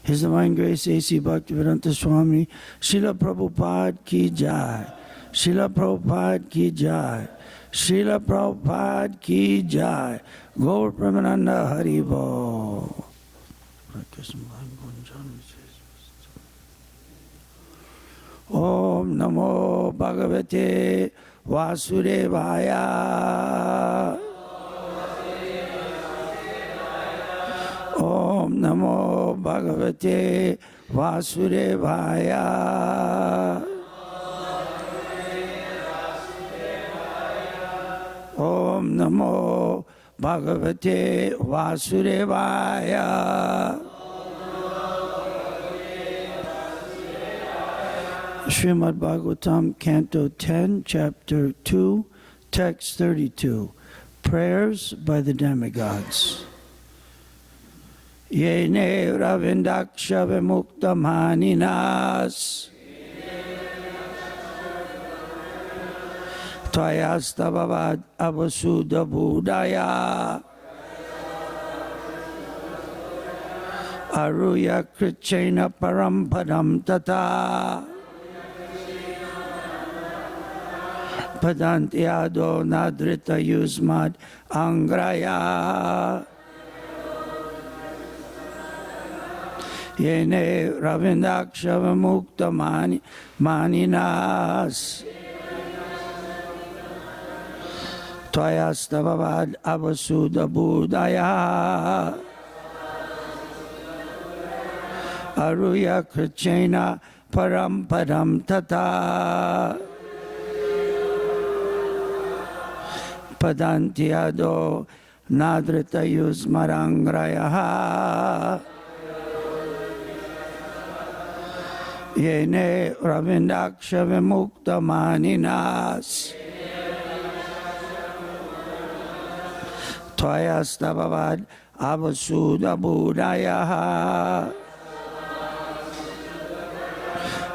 His Divine Grace A.C. Bhaktivedanta Swami, Srila Prabhupada ki jai, Srila Prabhupada ki jai, Srila Prabhupada ki jai, Gaur Premananda Haribo. Om Namo Bhagavate Vasudevaya. Om Namo Bhagavate Vasudevaya. Om Namo Bhagavate Vasudevaya. Srimad Bhagavatam, Canto 10, Chapter 2, Text 32. Prayers by the Demigods. Yene Ravindaksha Vimukta Maninas Tvayastabhavad Avasuddha Buddhaya Aruya Krichena Parampadam Tata Padantyado Nadrita Yusmad Angraya Yene Ravindaksha Vimukta Maninas Tvayastabhavad Avasuddha Buddhaya Aruya Krichena Parampadam Tata Padantyado Nadrita Yusmarangraya Yene Ravindaksha Vimukta Maninas Tvayastabhavad Avasuddha Buddhaya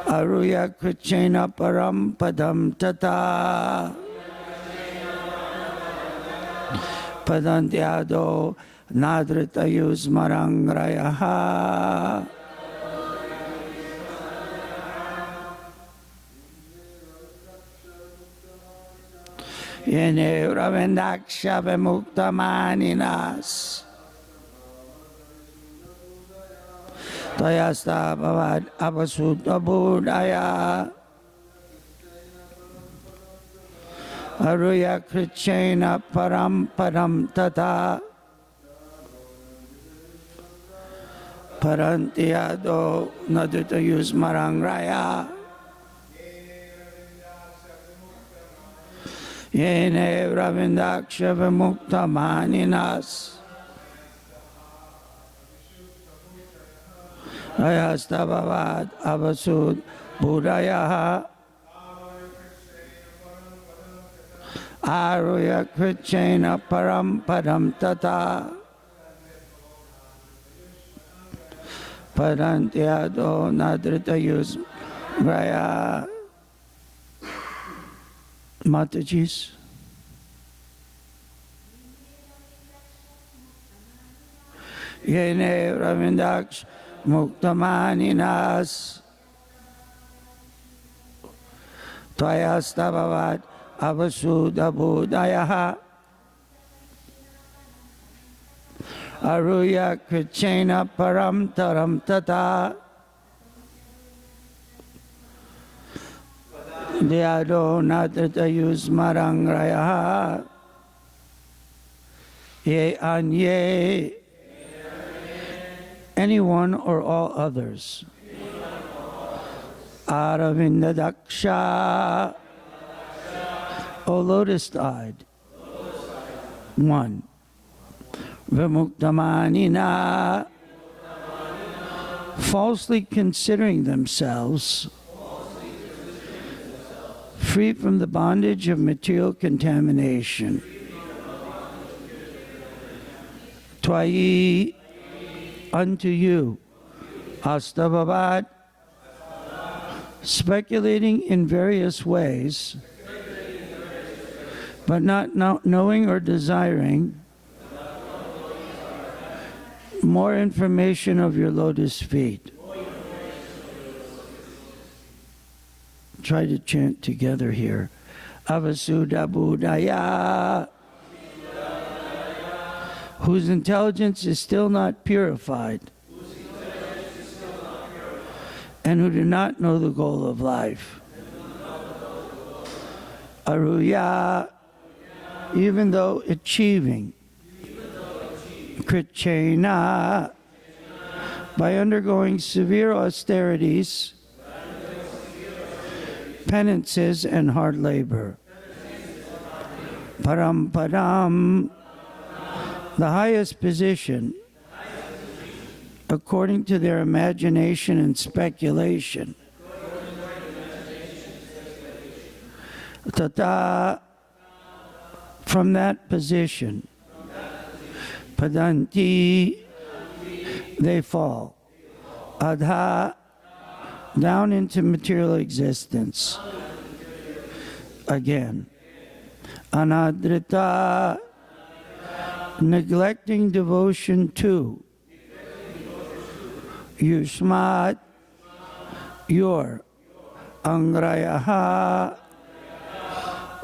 Aruya Krichena Parampadam Tata Padantyado Nadrita Yusmarangraya Yene Ravindaksha Vimukta Maninas Tvayastabhavad Avasuddha Buddhaya Aruya Krichena Parampadam Tata Padantyado Nadrita Yusmarangraya Yene Ravindaksha Vimukta Maninas Tvayastabhavad Avasuddha Buddhaya Aruya Krichena Parampadam Tata Padantyado Nadrita Yusmarangraya. Matajis. Yene Ravindaksha Muktamaninas Tvayastabhavad Avasuddha Buddhaya Aruya Krichena Paramtaram Tata Dhyado Nadrita Yusmarangraya Ye Anye anyone or all others Aravinda Daksha O lotus-eyed one Vimuktamanina falsely considering themselves free from the bondage of material contamination. Twayi unto you, Astabhavad, speculating in various ways, but not knowing or desiring, More information of your lotus feet. Try to chant together here. Avasuddha Buddhaya, whose intelligence is still not purified, and who do not know the goal of life. Aruya, even though achieving. Krichena, by undergoing severe austerities, penances, and hard labor. Param, the highest position, according to their imagination and speculation. Tata, from that position. Padanti, they fall. Adha, down into material existence. Again. Anadrita, neglecting devotion to. Yushmat, your. Angrayaha,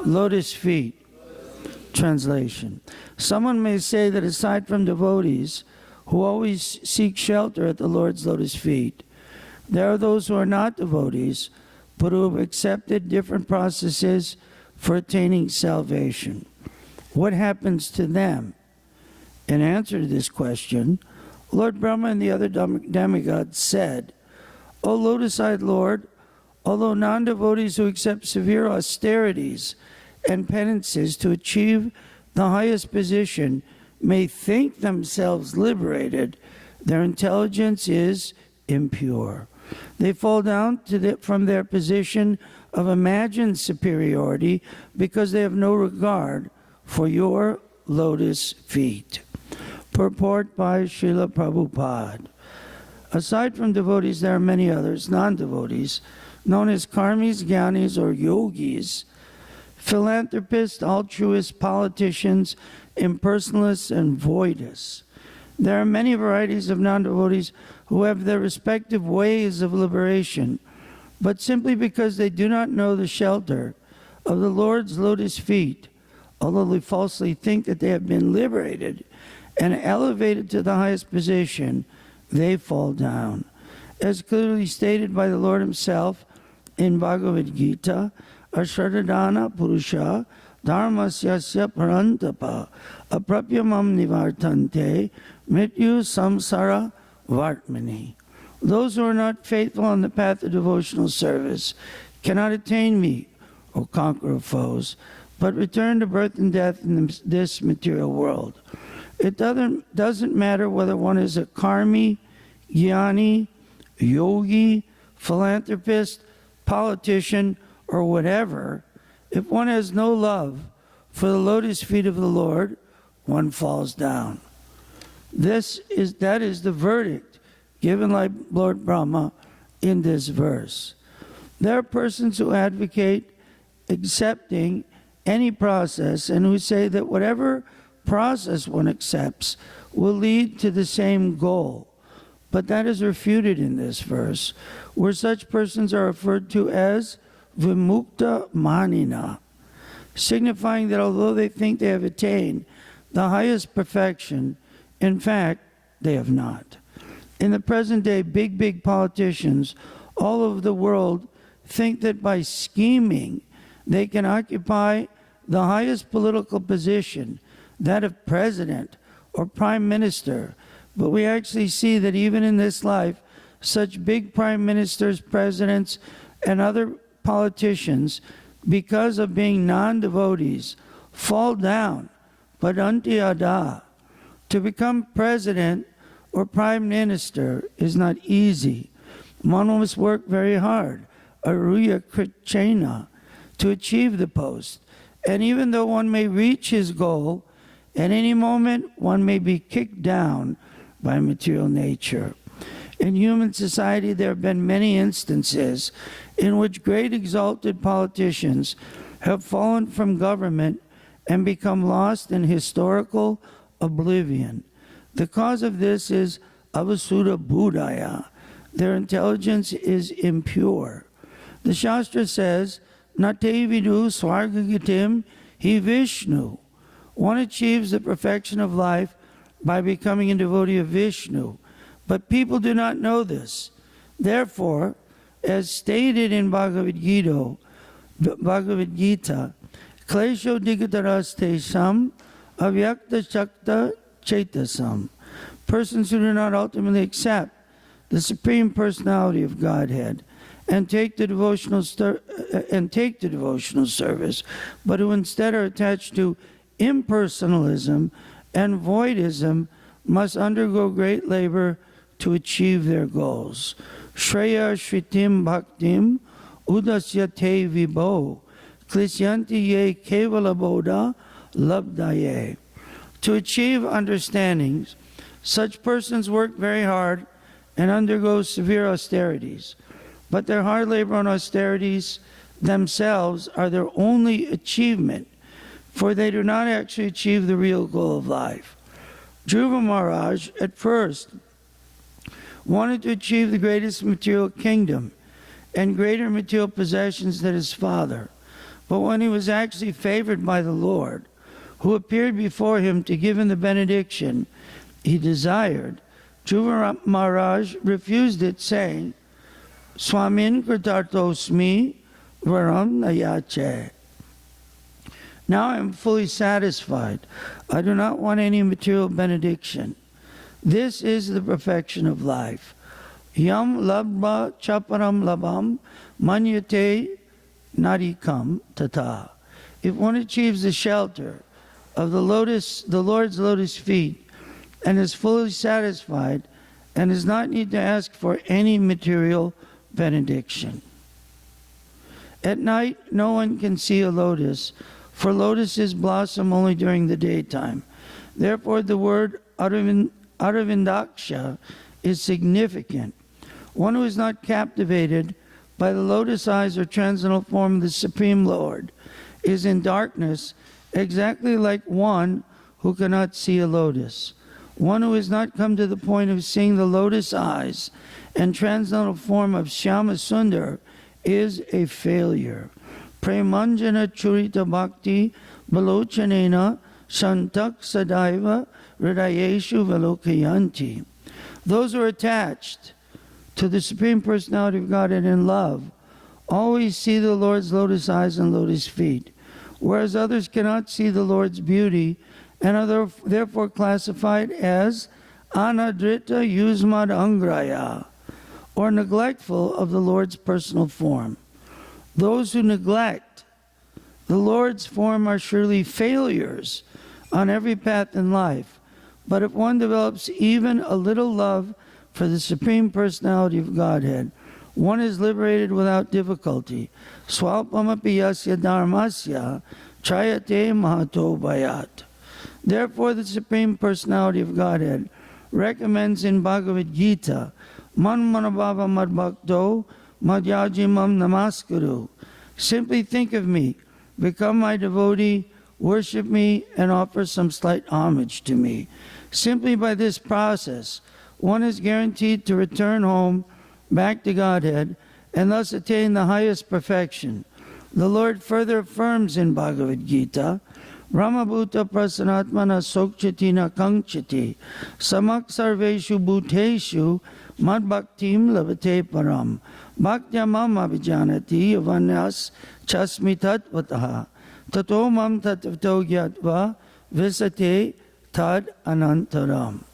lotus feet. Translation. Someone may say that aside from devotees who always seek shelter at the Lord's lotus feet, there are those who are not devotees, but who have accepted different processes for attaining salvation. What happens to them? In answer to this question, Lord Brahma and the other demigods said, O lotus-eyed Lord, although non-devotees who accept severe austerities and penances to achieve the highest position may think themselves liberated, their intelligence is impure. They fall down from their position of imagined superiority because they have no regard for your lotus feet. Purport by Srila Prabhupada. Aside from devotees, there are many others, non-devotees, known as karmis, jnanis, or yogis, philanthropists, altruists, politicians, impersonalists, and voidists. There are many varieties of non-devotees who have their respective ways of liberation, but simply because they do not know the shelter of the Lord's lotus feet, although they falsely think that they have been liberated and elevated to the highest position, they fall down. As clearly stated by the Lord himself in Bhagavad Gita, Ashradadana Purusha Dharmasyasya Parantapa Aprapyamam Nivartante Mrityu Samsara Vartmani. Those who are not faithful on the path of devotional service cannot attain me, O conqueror of foes, but return to birth and death in this material world. It doesn't matter whether one is a karmi, jnani, yogi, philanthropist, politician, or whatever. If one has no love for the lotus feet of the Lord, one falls down. That is the verdict given by Lord Brahma in this verse. There are persons who advocate accepting any process and who say that whatever process one accepts will lead to the same goal. But that is refuted in this verse, where such persons are referred to as vimukta manina, signifying that although they think they have attained the highest perfection, in fact, they have not. In the present day, big politicians all over the world think that by scheming, they can occupy the highest political position, that of president or prime minister. But we actually see that even in this life, such big prime ministers, presidents, and other politicians, because of being non-devotees, fall down. But antiyada, to become president or prime minister is not easy. One must work very hard, aruya krichena, to achieve the post. And even though one may reach his goal, at any moment one may be kicked down by material nature. In human society, there have been many instances in which great exalted politicians have fallen from government and become lost in historical oblivion. The cause of this is avasura budaya. Their intelligence is impure. The Shastra says, Nate vidu swargagitim hi Vishnu. One achieves the perfection of life by becoming a devotee of Vishnu. But people do not know this. Therefore, as stated in Bhagavad Gita, Klesho digataras tesam avyakta shakta chetasam. Persons who do not ultimately accept the Supreme Personality of Godhead and take the devotional service, but who instead are attached to impersonalism and voidism, must undergo great labor to achieve their goals. Shreya shritim bhaktim udasyate vibho klishyanti ye kevala bodha labdaye. To achieve understandings, such persons work very hard and undergo severe austerities. But their hard labor and austerities themselves are their only achievement, for they do not actually achieve the real goal of life. Dhruva Maharaj at first wanted to achieve the greatest material kingdom and greater material possessions than his father. But when he was actually favored by the Lord, who appeared before him to give him the benediction he desired, Dhruva Maharaj refused it, saying, Swamin kritartosmi varam nayache. Now I am fully satisfied. I do not want any material benediction. This is the perfection of life. Yam labba chaparam labam manyate narikam tata. If one achieves the shelter of the Lord's lotus feet, and is fully satisfied, and does not need to ask for any material benediction. At night, no one can see a lotus, for lotuses blossom only during the daytime. Therefore, the word Aravindaksha is significant. One who is not captivated by the lotus eyes or transcendental form of the Supreme Lord is in darkness, exactly like one who cannot see a lotus. One who has not come to the point of seeing the lotus eyes and transcendental form of Shyama Sundar is a failure. Premanjana churita bhakti balochanena shantak sadaiva hridayeshu velokayanti. Those who are attached to the Supreme Personality of Godhead in love always see the Lord's lotus eyes and lotus feet, whereas others cannot see the Lord's beauty and are therefore classified as anadrita yusmad angraya, or neglectful of the Lord's personal form. Those who neglect the Lord's form are surely failures on every path in life. But if one develops even a little love for the Supreme Personality of Godhead, one is liberated without difficulty. Swalpamapi yasya dharmasya chayate mahato bayat. Therefore, the Supreme Personality of Godhead recommends in Bhagavad Gita, Man manabhava madbhakto madhyajimam namaskaru. Simply think of me, become my devotee, worship me, and offer some slight homage to me. Simply by this process, one is guaranteed to return home, back to Godhead, and thus attain the highest perfection. The Lord further affirms in Bhagavad Gita, Ramabhuta prasanatmana sokchati na kangchati samak sarveshu bhuteshu madbhaktim labate param bhaktyamam abhijanati yavanyas chasmi tatvataha tato mam tatvato gyatva visate tad anantaram.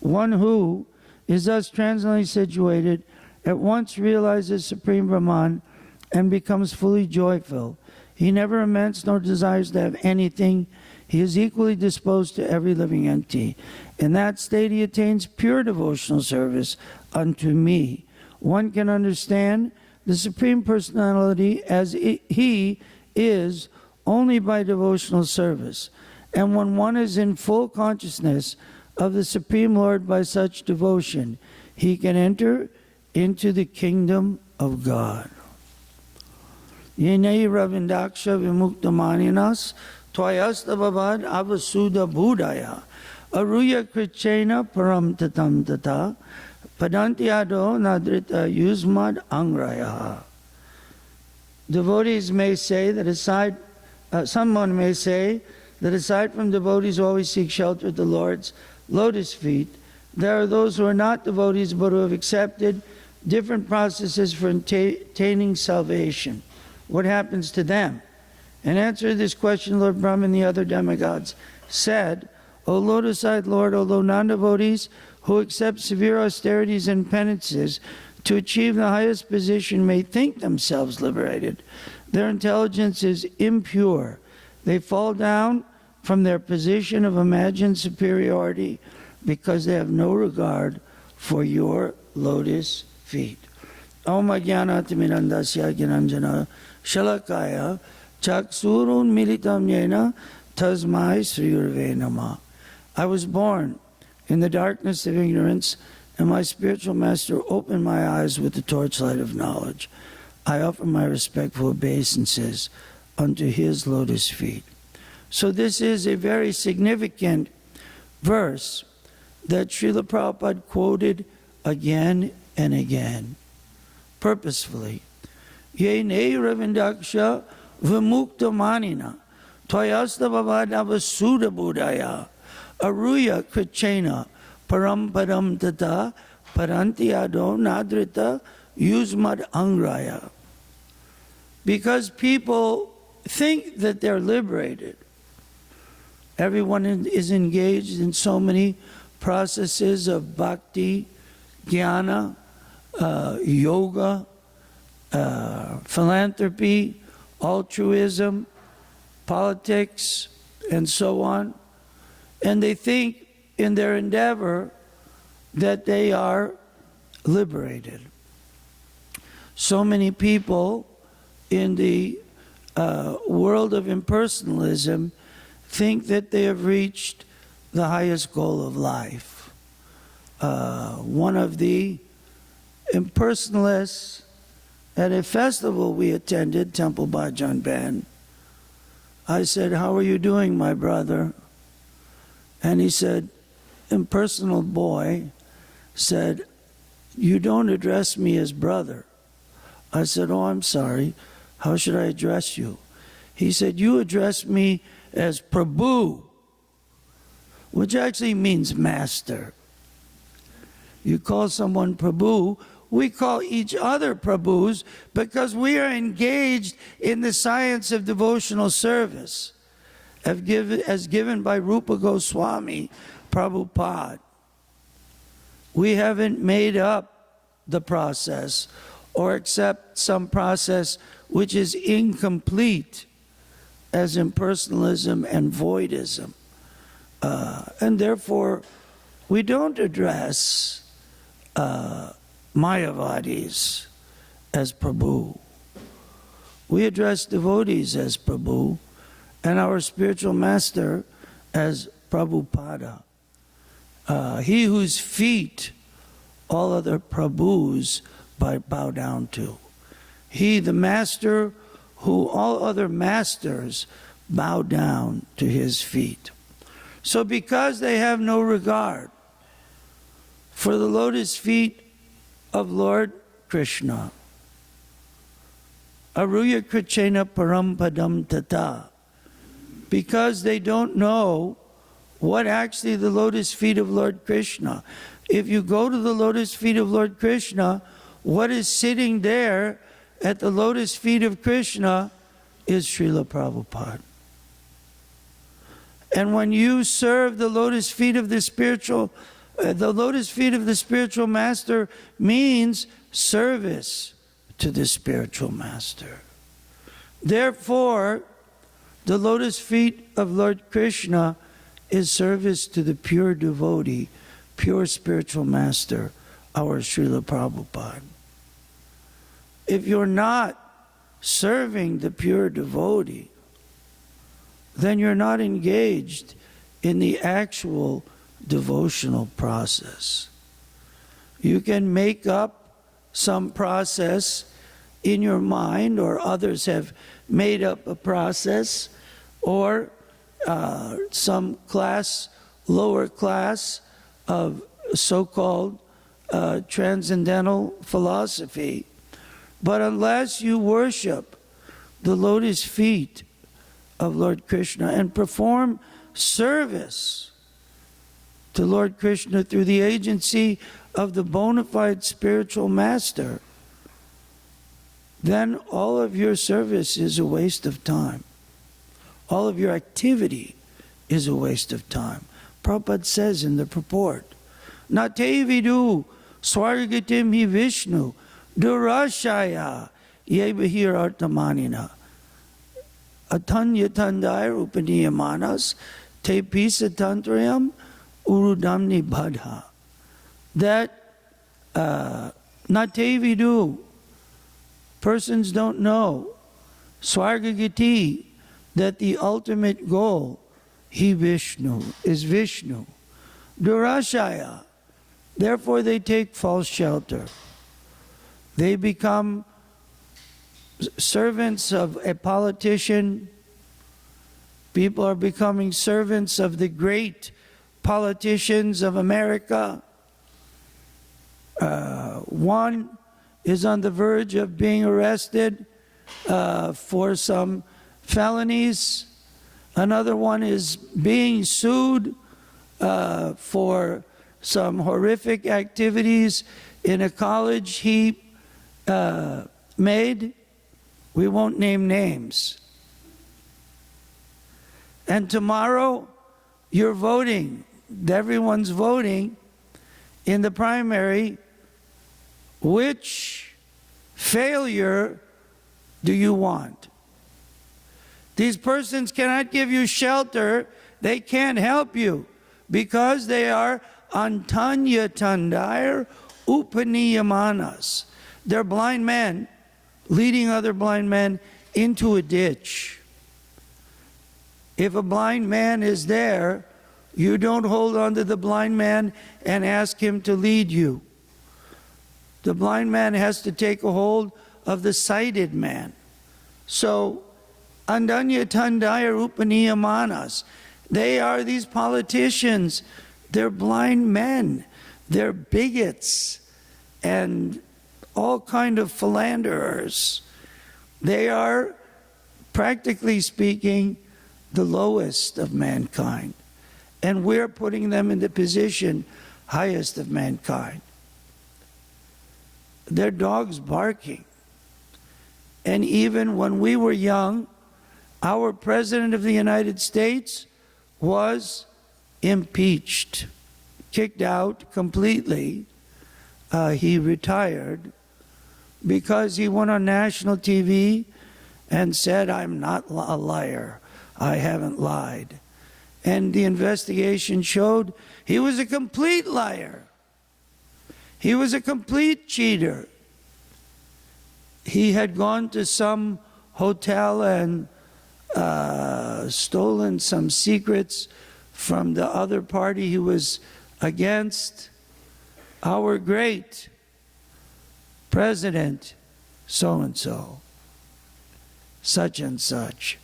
One who is thus transcendently situated at once realizes Supreme Brahman and becomes fully joyful. He never laments nor desires to have anything. He is equally disposed to every living entity. In that state he attains pure devotional service unto me. One can understand the Supreme Personality as he is only by devotional service. And when one is in full consciousness of the Supreme Lord by such devotion, he can enter into the kingdom of God. Yenei ravindaksha vimuktamaninas tvayasta bavad avasuda budaya Aruya krichena param tatam tata padantiado nadrita yusmad angraya. Devotees may say that someone may say that aside from devotees who always seek shelter at the Lord's lotus feet, there are those who are not devotees but who have accepted different processes for attaining salvation. What happens to them? In answer to this question, Lord Brahma and the other demigods said, O lotus-eyed Lord, although non-devotees who accept severe austerities and penances to achieve the highest position may think themselves liberated, their intelligence is impure. They fall down from their position of imagined superiority because they have no regard for your lotus feet. Om Ajnanaatimirandasya Gyananjana Shalakaya Chaksurun Militam Yena Tasmai Sri Gurave Namah. I was born in the darkness of ignorance, and my spiritual master opened my eyes with the torchlight of knowledge. I offer my respectful obeisances unto his lotus feet. So this is a very significant verse that Srila Prabhupada quoted again and again, purposefully. Ye ne ravindaksha vimukta manina tvayasta bhavadava suda buddhaya aruya krichena param padam tata parantiyado nadrita yusmad angraya. Because people think that they're liberated. Everyone is engaged in so many processes of bhakti, jnana, yoga, philanthropy, altruism, politics, and so on. And they think in their endeavor that they are liberated. So many people in the world of impersonalism think that they have reached the highest goal of life. One of the impersonalists at a festival we attended, Temple Bhajan Band, I said, "How are you doing, my brother?" And he said, impersonal boy said, "You don't address me as brother." I said, "Oh, I'm sorry. How should I address you?" He said, "You address me as Prabhu," which actually means master. You call someone Prabhu, we call each other Prabhus because we are engaged in the science of devotional service as given by Rupa Goswami Prabhupada. We haven't made up the process or accept some process which is incomplete as impersonalism and voidism. And therefore, we don't address Mayavadis as Prabhu. We address devotees as Prabhu and our spiritual master as Prabhupada. He whose feet all other Prabhus bow down to. He, the master, who all other masters bow down to his feet. So because they have no regard for the lotus feet of Lord Krishna, Aruya Krichena Param Padam Tata, because they don't know what actually the lotus feet of Lord Krishna. If you go to the lotus feet of Lord Krishna, what is sitting there at the lotus feet of Krishna is Srila Prabhupada. And when you serve the lotus feet of the spiritual master means service to the spiritual master. Therefore, the lotus feet of Lord Krishna is service to the pure devotee, pure spiritual master, our Srila Prabhupada. If you're not serving the pure devotee, then you're not engaged in the actual devotional process. You can make up some process in your mind, or others have made up a process, or some class lower class of so-called transcendental philosophy. But unless you worship the lotus feet of Lord Krishna and perform service to Lord Krishna through the agency of the bona fide spiritual master, then all of your service is a waste of time. All of your activity is a waste of time. Prabhupada says in the purport, Nate vidu swargatim hi Vishnu durashaya yebahir artamanina atanya tandai upaniyamanas te pisa tantrayam urudamni badha. That Nate vidu, persons don't know, swargagati, that the ultimate goal, he Vishnu, is Vishnu. Durashaya, therefore they take false shelter. They become servants of a politician. People are becoming servants of the great politicians of America. One is on the verge of being arrested for some felonies. Another one is being sued for some horrific activities in a college he made. We won't name names. And tomorrow you're voting. Everyone's voting in the primary. Which failure do you want? These persons cannot give you shelter. They can't help you because they are antanya tandayar upaniyamanas. They're blind men leading other blind men into a ditch. If a blind man is there, you don't hold on to the blind man and ask him to lead you. The blind man has to take a hold of the sighted man. So, Andanya Tandaya Upaniyamanas, they are these politicians. They're blind men. They're bigots and all kind of philanderers. They are, practically speaking, the lowest of mankind. And we're putting them in the position highest of mankind. They're dogs barking. And even when we were young, our President of the United States was impeached, kicked out completely. He retired because he went on national TV and said, I'm not a liar. I haven't lied. And the investigation showed he was a complete liar. He was a complete cheater. He had gone to some hotel and stolen some secrets from the other party he was against. Our great president, so-and-so, such and such.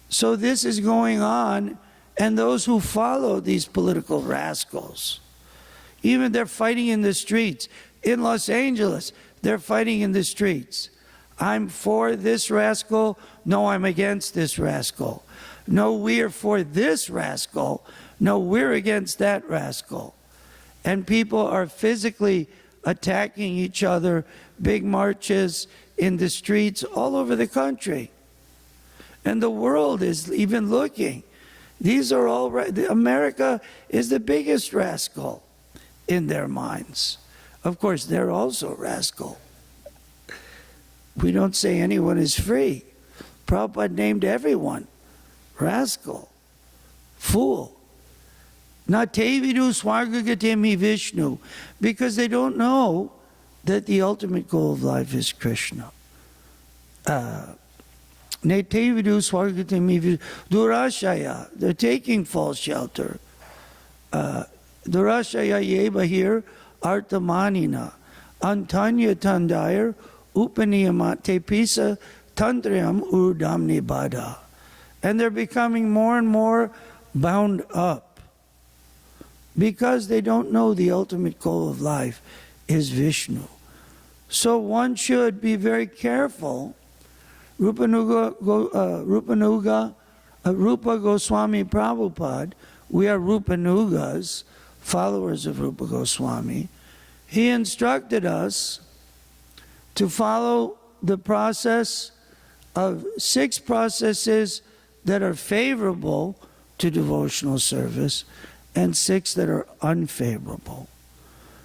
So this is going on, and those who follow these political rascals, even they're fighting in the streets. In Los Angeles, they're fighting in the streets. I'm for this rascal. No, I'm against this rascal. No, we're for this rascal. No, we're against that rascal. And people are physically attacking each other, big marches in the streets all over the country. And the world is even looking. These are all, America is the biggest rascal in their minds. Of course, they're also rascal. We don't say anyone is free. Prabhupada named everyone rascal, fool. Natevidu swargagatemi Vishnu, because they don't know that the ultimate goal of life is Krishna. Natevidu swargagatemi Vishnu. Durashaya, they're taking false shelter. Durashaya yeba here, artamanina, antanya tandayar, upaniyamate pisa tantrayam urudamni bada. And they're becoming more and more bound up because they don't know the ultimate goal of life is Vishnu. So one should be very careful. Rupa Goswami Prabhupada, we are Rupanugas, followers of Rupa Goswami. He instructed us to follow the process of 6 processes that are favorable to devotional service and 6 that are unfavorable.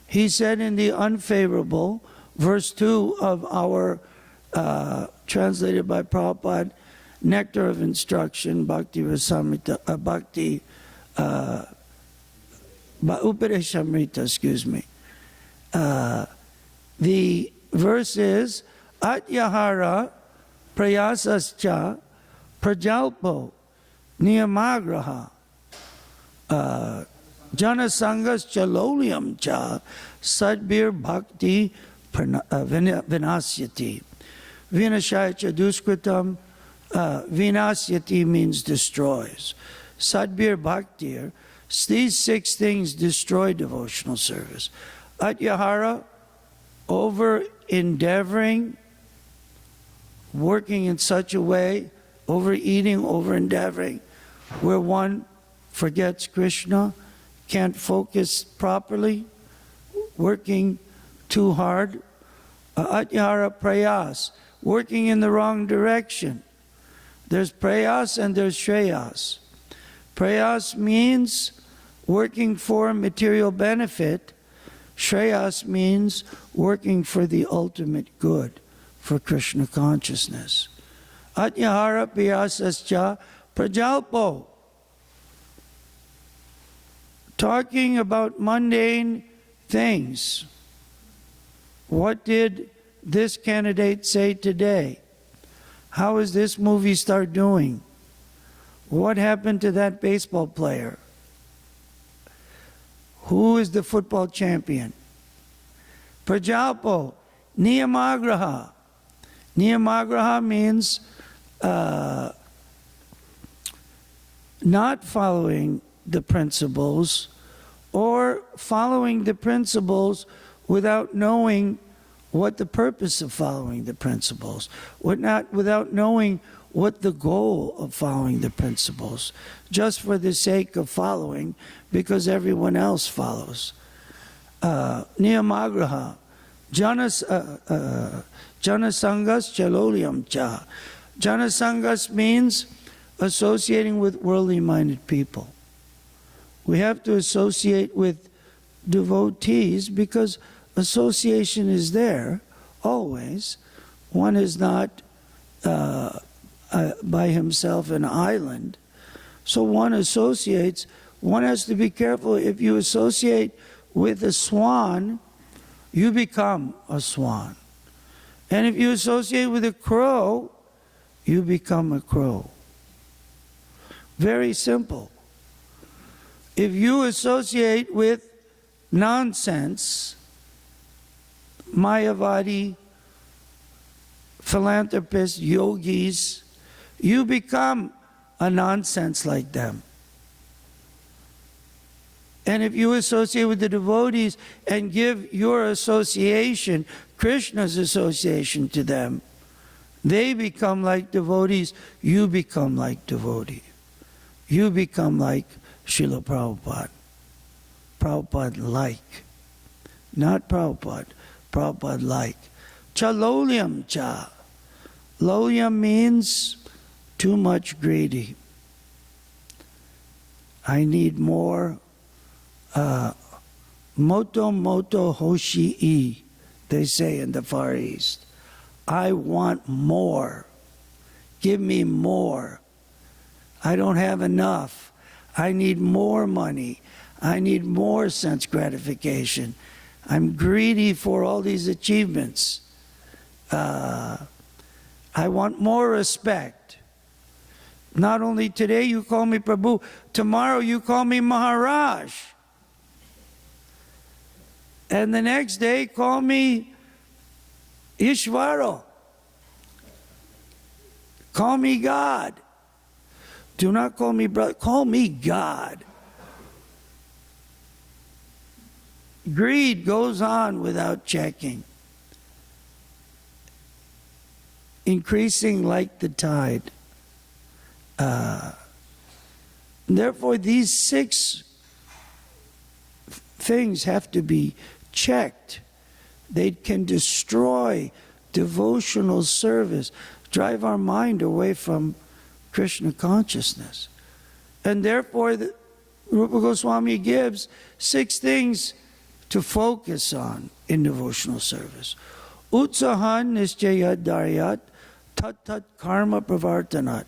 He said in the unfavorable, verse 2 of our, translated by Prabhupada, Nectar of Instruction, Bhakti Rasamrita, Upadeshamrita, excuse me. The verse is, Atyahara prayasascha prajalpo niyamagraha janasangas chalolyam cha sadbir bhakti vinasyati. Vinashaya cha duskritam. Vinasyati means destroys. Sadbir bhaktir. These 6 things destroy devotional service. Atyahara, over endeavoring, working in such a way, overeating, over endeavoring, where one forgets Krishna, can't focus properly, working too hard. Atyahara prayas, working in the wrong direction. There's prayas and there's shreyas. Prayas means working for material benefit. Shreyas means working for the ultimate good, for Krishna consciousness. Atyahara prayasascha prajalpo. Talking about mundane things. What did this candidate say today? How is this movie star doing? What happened to that baseball player? Who is the football champion? Prajalpo, niyamagraha. Niyamagraha means not following the principles, or following the principles without knowing what the purpose of following the principles, without knowing what the goal of following the principles, just for the sake of following, because everyone else follows. Niyamagraha, janasangas chalolyam cha. Janasangas means associating with worldly-minded people. We have to associate with devotees because association is there always. One is not by himself an island. So one associates. One has to be careful. If you associate with a swan, you become a swan. And if you associate with a crow, you become a crow. Very simple. If you associate with nonsense, Mayavadi, philanthropists, yogis, you become a nonsense like them. And if you associate with the devotees and give your association, Krishna's association to them, they become like devotees, you become like devotee. You become like Srila Prabhupada. Prabhupada-like. Not Prabhupada. Prabhupada-like. Chalolyam cha. Lolyam means too much greedy. I need more. Moto moto hoshi-i, they say in the Far East. I want more. Give me more. I don't have enough. I need more money. I need more sense gratification. I'm greedy for all these achievements. I want more respect. Not only today you call me Prabhu, tomorrow you call me Maharaj. And the next day call me Ishvaro. Call me God. Do not call me brother, call me God. Greed goes on without checking, increasing like the tide. Therefore, these 6 things have to be checked. They can destroy devotional service, drive our mind away from Krishna consciousness. And therefore, Rupa Goswami gives 6 things to focus on in devotional service. Utsahan nischayat daryat tat tat karma pravartanat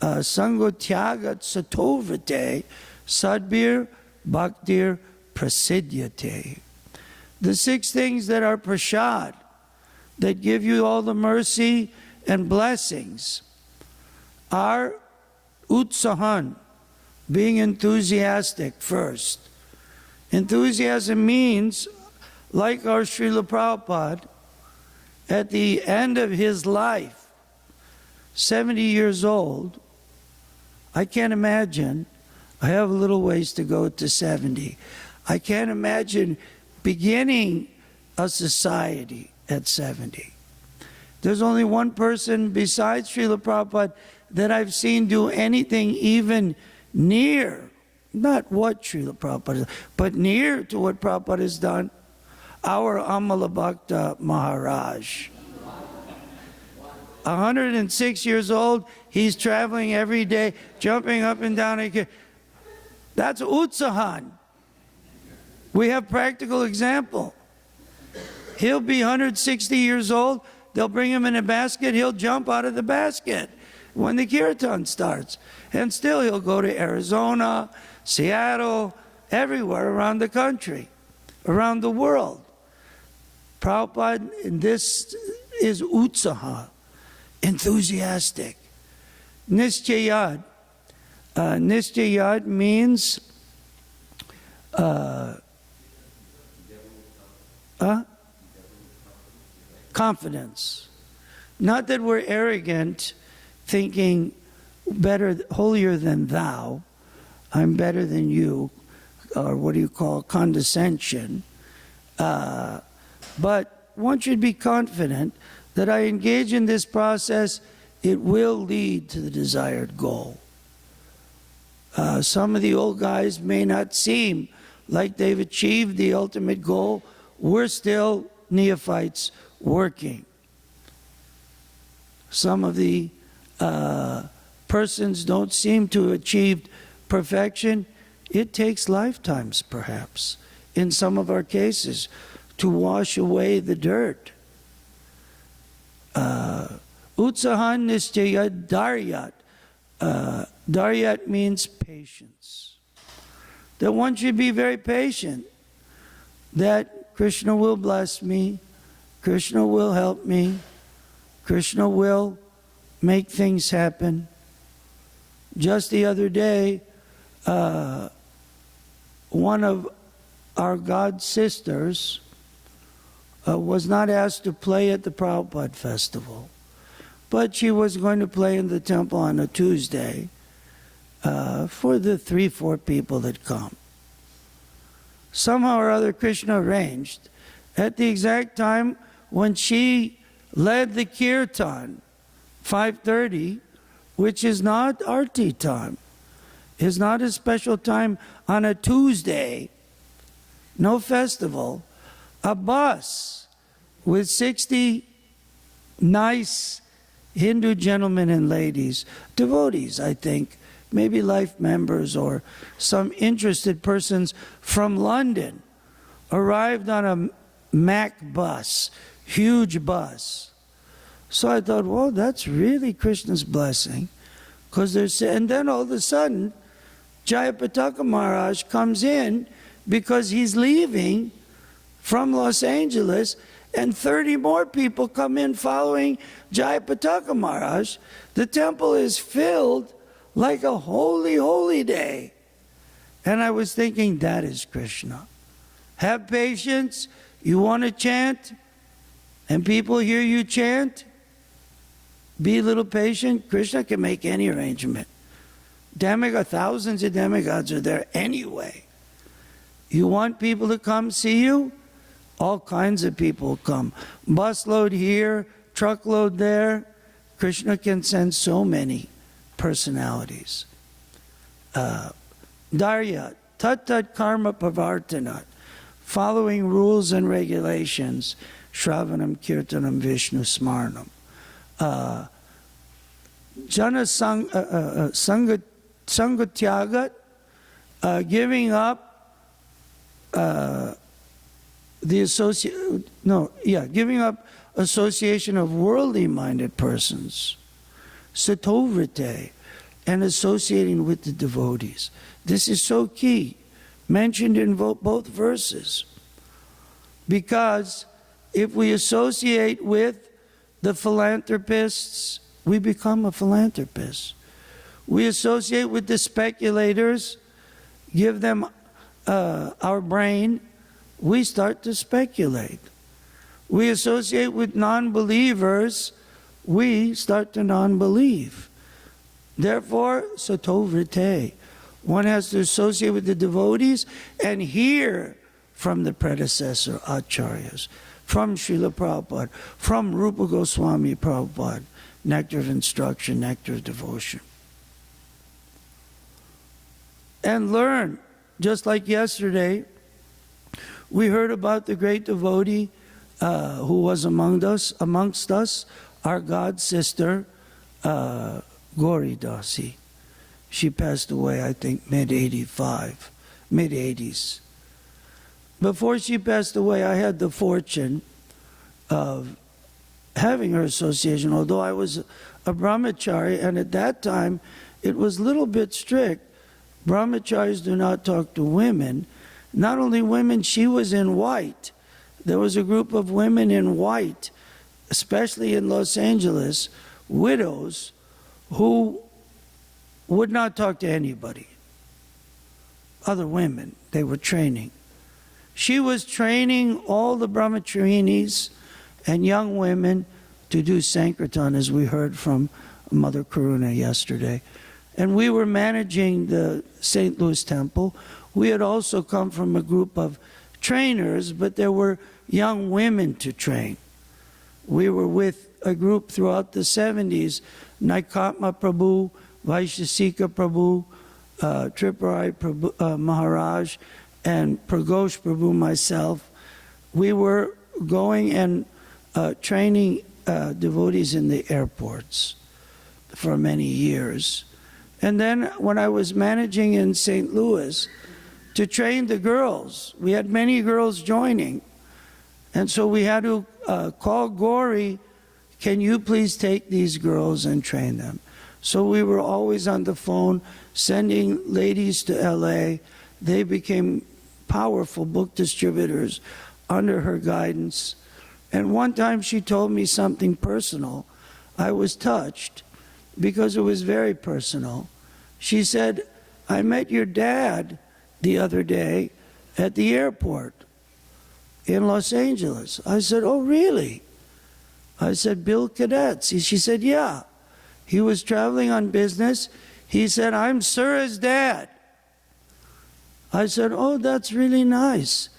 sangotyagat satovate sadbir bhaktir prasidyate. The 6 things that are prasad, that give you all the mercy and blessings, are utsahan, being enthusiastic first. Enthusiasm means, like our Srila Prabhupada, at the end of his life, 70 years old, I can't imagine, I have a little ways to go to 70. I can't imagine beginning a society at 70. There's only one person besides Srila Prabhupada that I've seen do anything even near, not what Srila Prabhupada has, but near to what Prabhupada has done, our Amala Bhakta Maharaj. 106 years old, he's traveling every day, jumping up and down. That's Utsahan. We have practical example. He'll be 160 years old, they'll bring him in a basket, he'll jump out of the basket when the kirtan starts. And still he'll go to Arizona, Seattle, everywhere around the country, around the world. Prabhupada, and this is Utsaha, enthusiastic. Nischayad. Nischayad means confidence. Not that we're arrogant, thinking better, holier than thou, I'm better than you, or what do you call condescension. But one should be confident that I engage in this process, it will lead to the desired goal. Some of the old guys may not seem like they've achieved the ultimate goal. We're still neophytes working. Some of the persons don't seem to achieve perfection. It takes lifetimes, perhaps, in some of our cases, to wash away the dirt. Utsahan nischayat daryat. Daryat means patience. That one should be very patient. That Krishna will bless me, Krishna will help me, Krishna will make things happen. Just the other day, one of our god sisters was not asked to play at the Prabhupada festival, but she was going to play in the temple on a Tuesday for the 3-4 people that come. Somehow or other, Krishna arranged at the exact time when she led the kirtan, 5:30, which is not arti time, is not a special time on a Tuesday, no festival, a bus with 60 nice Hindu gentlemen and ladies, devotees, I think, maybe life members or some interested persons from London, arrived on a Mac bus, huge bus. So I thought, well, that's really Krishna's blessing. And then all of a sudden, Jayapataka Maharaj comes in because he's leaving from Los Angeles, and 30 more people come in following Jayapataka Maharaj. The temple is filled like a holy, holy day. And I was thinking, that is Krishna. Have patience. You want to chant, and people hear you chant, be a little patient. Krishna can make any arrangement. Thousands of demigods are there anyway. You want people to come see you? All kinds of people come. Busload here, truckload there. Krishna can send so many personalities. Darya, tat karma pavartanat, following rules and regulations, Shravanam, Kirtanam, Vishnu, Smarnam. Jana Sangatyagat, giving up giving up association of worldly-minded persons. Satovrite, and associating with the devotees. This is so key, mentioned in both verses. Because if we associate with the philanthropists, we become a philanthropist. We associate with the speculators, give them our brain, we start to speculate. We associate with non-believers, we start to non-believe. Therefore, satovrite, one has to associate with the devotees and hear from the predecessor acharyas, from Srila Prabhupada, from Rupa Goswami Prabhupada, nectar of instruction, nectar of devotion. And learn, just like yesterday, we heard about the great devotee who was amongst us, our god sister, Gauri Dasi. She passed away, I think, mid-80s. Before she passed away, I had the fortune of having her association, although I was a brahmachari, and at that time, it was a little bit strict. Brahmacharis do not talk to women. Not only women, she was in white. There was a group of women in white, especially in Los Angeles, widows, who would not talk to anybody. Other women, they were training. She was training all the brahmacharinis and young women to do Sankirtan, as we heard from Mother Karuna yesterday. And we were managing the St. Louis Temple. We had also come from a group of trainers, but there were young women to train. We were with a group throughout the 70s, Naikatma Prabhu, Vaishasika Prabhu, Tripurari Prabhu, Maharaj, and Pragosh Prabhu, myself. We were going and training devotees in the airports for many years. And then when I was managing in St. Louis to train the girls, we had many girls joining. And so we had to call Gauri, can you please take these girls and train them? So we were always on the phone sending ladies to LA. They became powerful book distributors under her guidance. And one time she told me something personal. I was touched because it was very personal. She said, I met your dad the other day at the airport in Los Angeles. I said, oh, really? I said, Bill Cadets. She said, yeah. He was traveling on business. He said, I'm Sura's dad. I said, oh, that's really nice.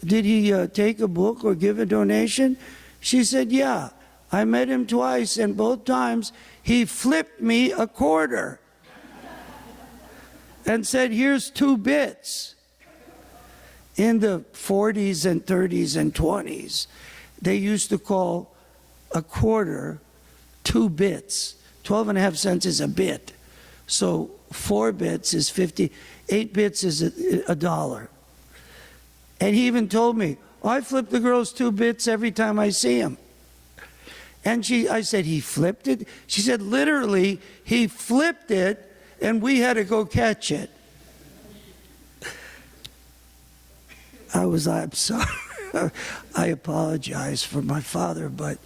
Did he take a book or give a donation? She said, yeah. I met him twice, and both times he flipped me a quarter and said, here's 2 bits. In the 40s and 30s and 20s, they used to call a quarter 2 bits. 12 and a half cents is a bit. So 4 bits is 50, 8 bits is a dollar. And he even told me, oh, I flip the girls 2 bits every time I see him. And I said, he flipped it? She said, literally, he flipped it and we had to go catch it. I'm sorry. I apologize for my father, but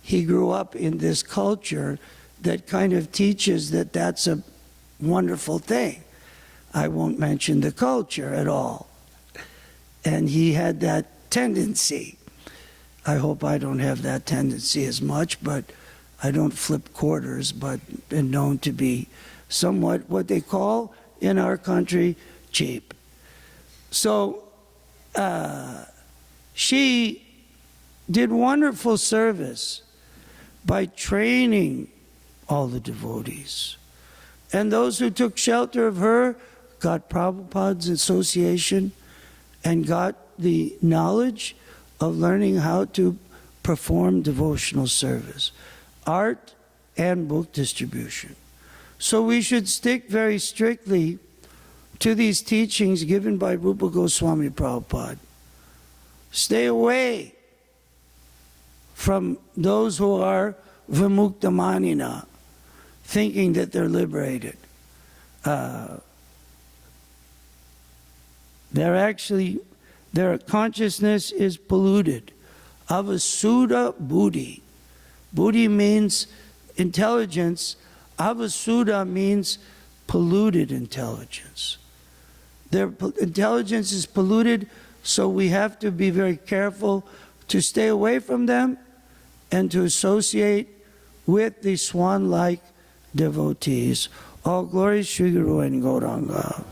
he grew up in this culture that kind of teaches that that's a wonderful thing. I won't mention the culture at all. And he had that tendency. I hope I don't have that tendency as much, but I don't flip quarters, but been known to be somewhat what they call in our country cheap. So she did wonderful service by training all the devotees. And those who took shelter of her got Prabhupada's association and got the knowledge of learning how to perform devotional service, art and book distribution. So we should stick very strictly to these teachings given by Rupa Goswami Prabhupada. Stay away from those who are vimuktamanina, thinking that they're liberated. Their consciousness is polluted. Avasuddha buddhi. Buddhi means intelligence. Avasuddha means polluted intelligence. Their intelligence is polluted, so we have to be very careful to stay away from them and to associate with the swan-like devotees. All glories Sri Guru and Gauranga.